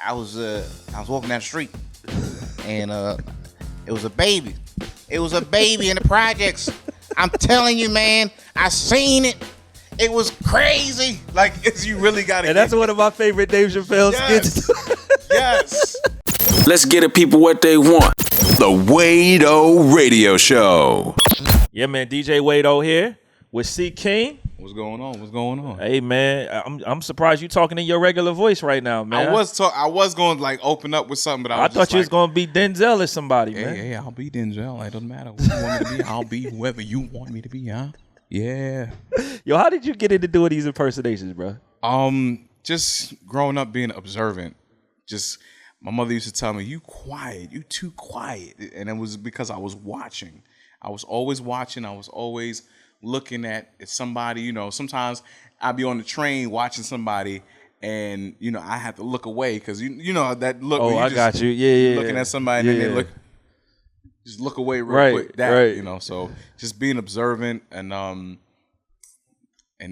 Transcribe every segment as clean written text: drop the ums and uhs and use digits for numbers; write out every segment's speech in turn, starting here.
I was walking down the street, and it was a baby. It was a baby in the projects. I'm telling you, man, I seen it. It was crazy. Like, you really got to. And that's one of my favorite Dave Chappelle skits. Yes. Let's get the people what they want. The Wade-O Radio Show. Yeah, man. DJ Wade-O here with C King. What's going on? What's going on? Hey, man. I'm surprised you talking in your regular voice right now, man. I was going to like open up with something, but I thought you was going to be Denzel or somebody, man. Yeah, I'll be Denzel. It doesn't matter who you want me to be. I'll be whoever you want me to be, huh? Yeah. Yo, how did you get into doing these impersonations, bro? Just growing up being observant. Just my mother used to tell me, "You quiet, you too quiet," and it was because I was watching. I was always watching. I was always looking at somebody. You know, sometimes I'd be on the train watching somebody, and you know I have to look away because you know that look. Oh, I got you. Yeah. Looking at somebody, and then they just look away real quick. Right. You know, so just being observant and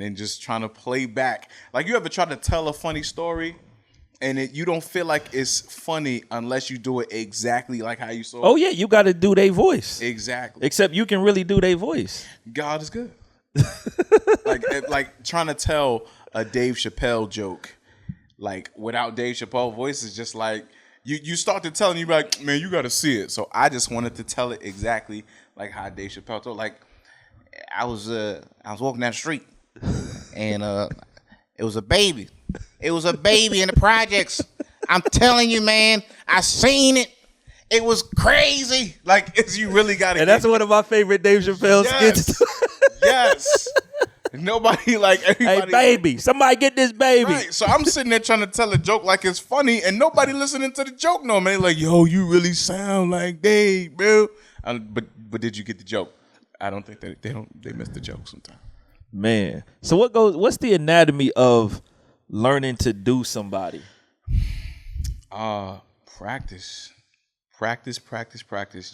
then just trying to play back. Like, you ever try to tell a funny story and you don't feel like it's funny unless you do it exactly like how you saw it? Oh, yeah, you got to do their voice. Exactly. Except you can really do their voice. God is good. like trying to tell a Dave Chapelle joke, like without Dave Chappelle voice is just like, you start to tell and you're like, man, you got to see it. So I just wanted to tell it exactly like how Dave Chappelle told. Like, I was walking down the street, and it was a baby. It was a baby in the projects. I'm telling you, man, I seen it. It was crazy. Like, you really got to. And that's one of my favorite Dave Chappelle skits. Yes. Nobody, like, everybody. Hey, baby, somebody get this baby. Right. So I'm sitting there trying to tell a joke like it's funny, and nobody listening to the joke. No, man. Like, yo, you really sound like Dave, bro. But did you get the joke? I don't think they miss the joke sometimes. Man. So what's the anatomy of learning to do somebody? Practice.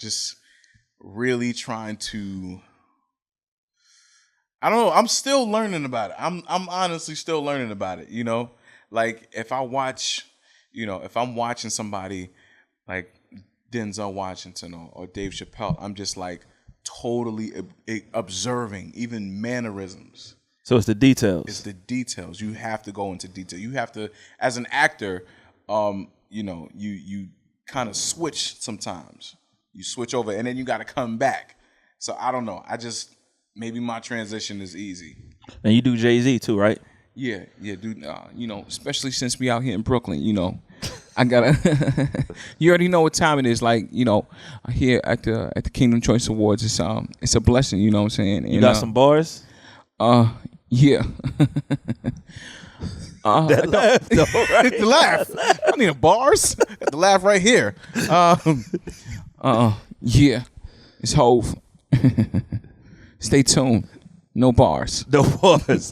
Just really trying to. I don't know. I'm still learning about it. I'm honestly still learning about it. You know, like if I'm watching somebody like Denzel Washington or Dave Chapelle, I'm just like totally observing even mannerisms. So it's the details. It's the details. You have to go into detail. You have to, as an actor, you kind of switch sometimes. You switch over, and then you got to come back. So I don't know. Maybe my transition is easy. And you do Jay-Z too, right? Yeah, dude. Especially since we out here in Brooklyn, I gotta. You already know what time it is. Like, here at the Kingdom Choice Awards, it's a blessing. You know what I'm saying? You got some bars? Yeah. That laugh, though, right? The laugh. I need a bars. Got the laugh right here. Yeah. It's Hove. Stay tuned. No bars. No bars.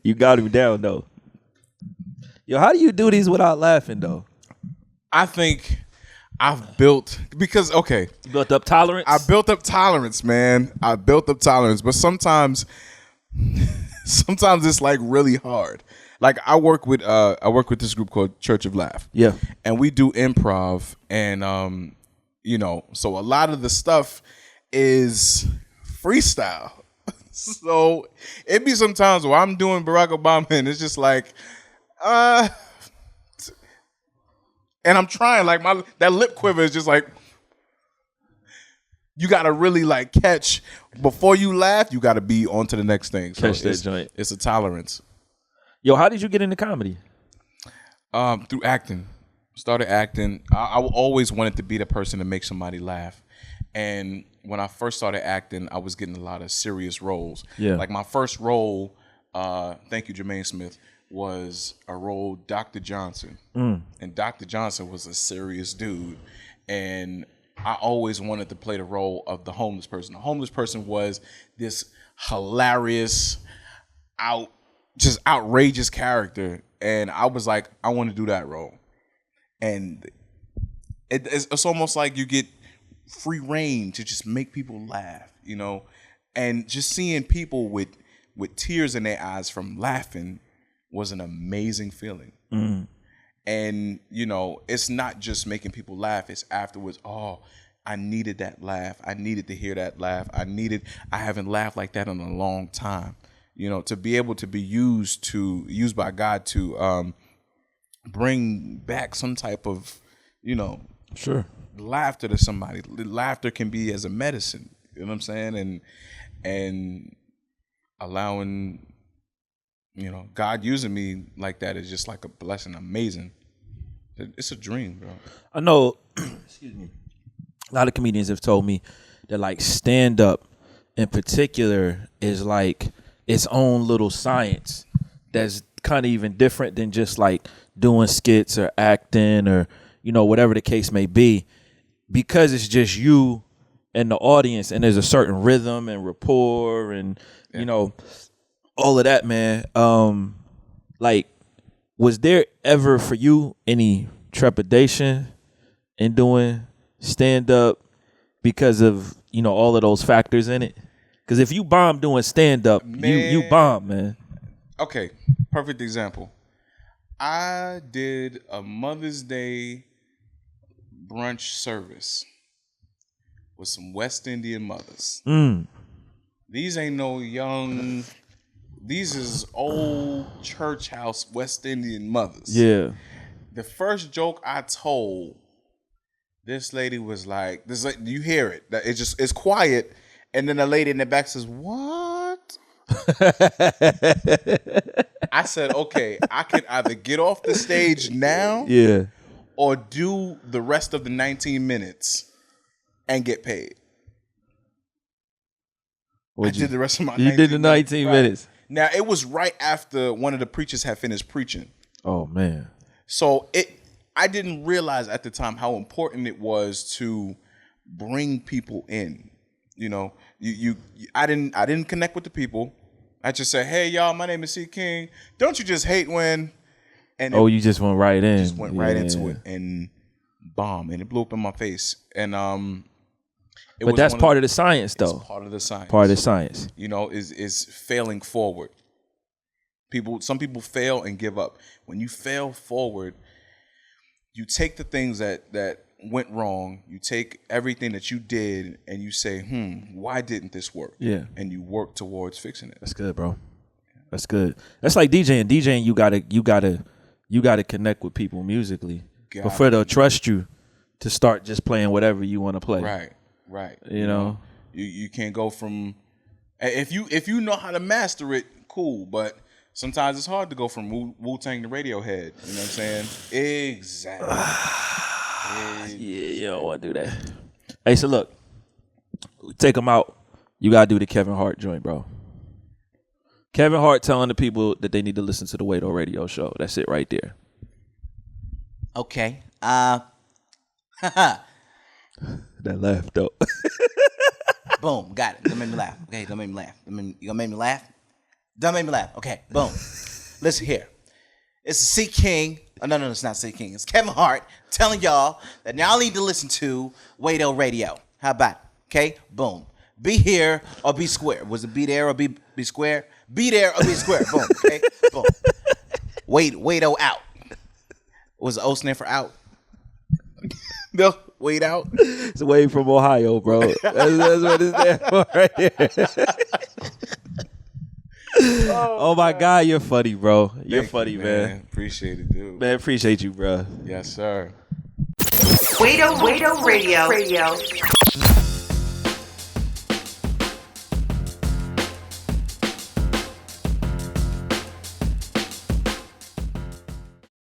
You got him down, though. Yo, how do you do these without laughing, though? I think I've built, because, okay. You built up tolerance? I built up tolerance, man. But sometimes it's like really hard. Like, I work with this group called Church of Laugh. Yeah. And we do improv, and so a lot of the stuff is freestyle. So it be sometimes where I'm doing Barack Obama and it's just like, and I'm trying, like, that lip quiver is just like, you gotta really like catch before you laugh. You gotta be on to the next thing. So catch that joint. It's a tolerance. Yo, how did you get into comedy? Through acting. Started acting. I always wanted to be the person to make somebody laugh. And when I first started acting, I was getting a lot of serious roles. Yeah. Like my first role, thank you, Jermaine Smith, was a role Dr. Johnson. And Dr. Johnson was a serious dude. And I always wanted to play the role of the homeless person. The homeless person was this hilarious, just outrageous character. And I was like, I want to do that role. And it's almost like you get free reign to just make people laugh, and just seeing people with tears in their eyes from laughing was an amazing feeling. Mm. And, you know, it's not just making people laugh. It's afterwards, oh, I needed that laugh. I needed to hear that laugh. I haven't laughed like that in a long time. You know, to be able to be used by God to bring back some type of, you know, Sure. laughter to somebody. Laughter can be as a medicine. You know what I'm saying? And allowing, you know, God using me like that is just like a blessing. Amazing. It's a dream, bro. I know. Excuse me. A lot of comedians have told me that like stand up in particular is like its own little science that's kind of even different than just like doing skits or acting or, you know, whatever the case may be, because it's just you and the audience, and there's a certain rhythm and rapport and, you know, all of that, man. Like, was there ever for you any trepidation in doing stand up because of, you know, all of those factors in it? Because if you bomb doing stand up, you bomb, man. Okay, perfect example. I did a Mother's Day brunch service with some West Indian mothers. These ain't no young. These is old church house West Indian mothers. Yeah. The first joke I told, this lady was like, you hear it. It's quiet. And then the lady in the back says, "What?" I said, okay, I can either get off the stage now or do the rest of the 19 minutes and get paid. I did the rest of my 19 minutes. You did the 19 minutes. Now, it was right after one of the preachers had finished preaching. Oh, man. So I didn't realize at the time how important it was to bring people in. You know, I didn't connect with the people. I just said, "Hey, y'all, my name is C. King. Don't you just hate when?" And you just went right in. Just went right into it and bomb, and it blew up in my face. And but that's part of the science, though. It's part of the science. Part of the science. You know, is failing forward. Some people fail and give up. When you fail forward, you take the things that went wrong, you take everything that you did and you say, why didn't this work? Yeah. And you work towards fixing it. That's good, bro. That's good. That's like DJing. DJing, you gotta connect with people musically. Before they'll trust you to start just playing whatever you want to play. Right. You know? You can't go from if you know how to master it, cool, but sometimes it's hard to go from Wu-Tang to Radiohead. You know what I'm saying? Exactly. Yeah, you don't want to do that. Hey, so look, take them out. You got to do the Kevin Hart joint, bro. Kevin Hart telling the people that they need to listen to the Wade O Radio Show. That's it right there. Okay. That laugh, though. Boom. Got it. Don't make me laugh. Okay, don't make me laugh. You gonna make me laugh? Don't make me laugh. Okay, boom. Listen here. It's C. King. Oh, no, it's not C. King. It's Kevin Hart telling y'all that y'all need to listen to Wade O Radio. How about it? Okay? Boom. Be here or be square. Was it be there or be square? Be there or be square. Boom. Okay? Boom. Wade O out. Was the O stand for out? No, Wade out. It's Wade from Ohio, bro. That's what it's there for right here. Oh my God, you're funny, bro. You're funny, you, man. Appreciate it, dude. Man, appreciate you, bro. Yes, sir. Wade O Radio.